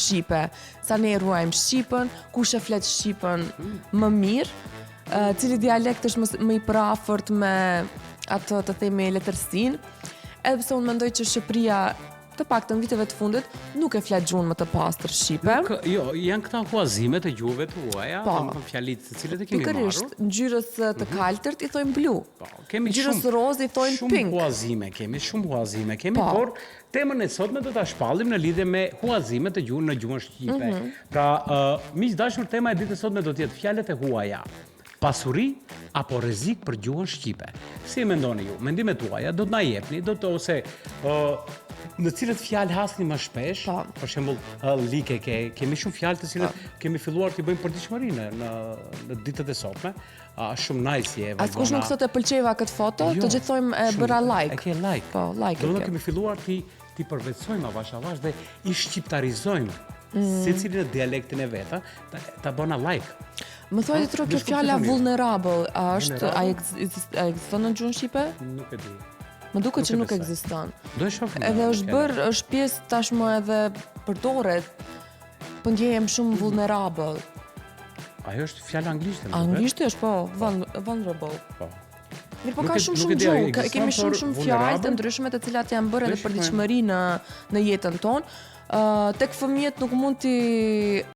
shqipe, sa ne ruajmë Shqipën, kush e flet Shqipën më mirë, cili dialekt është më i përafërt me atë të themi letërsinë, edhe pse unë mendoj që Shqipëria të paktën viteve të fundit nuk e flet gjuhën më të pastër shqipe. Jo, janë këta huazimet e gjuhëve të huaja, domethënë fjalitë të cilët e kemi marrur. Pikërisht, ngjyrës të kaltërt i thojmë blu. Kemi ngjyrës roz i thojmë pink. Shumë huazime kemi, por temën e sotme do ta shpallim në lidhje me huazimet e gjuhën në gjuhën shqipe. Pra, miq dashur, tema e ditës sotme do të jetë fjalët e huaja. Pasuri apo rrezik për gjuhën shqipe. Si e mendoni ju? Mendimet tuaja do të na jepni, ose në cilët fjalë hasni më shpesh, për shembull, like kemi shumë fjalë të cilët kemi filluar t'i bëjmë përditshmëri në ditët e sotme. Shumë nice je. Askush nuk thotë e pëlqeva këtë foto, të gjithë thojmë e bëra like. E ke like. Po, like. Do të kemi filluar ti përvetsojmë avash dhe i shqiptarizojmë secilin në dialektin e vet, ta bëna like. Më thuaj të kjo fjala vulnerable, a ekziston në gjuhën shqipe? Nuk e di. Më duket që nuk ekziston. Do e shoh. Edhe është pjesë tashmë edhe përdoret, po ndjehem shumë vulnerable. Ajo është fjalë anglisht. Anglisht është, po, vulnerable. Po. Mirë, po ka shumë gjuhë, kemi shumë fjalë të ndryshme të cilat janë bërë edhe përditshmëri në jetën tonë. Tek fëmijët nuk mund t'i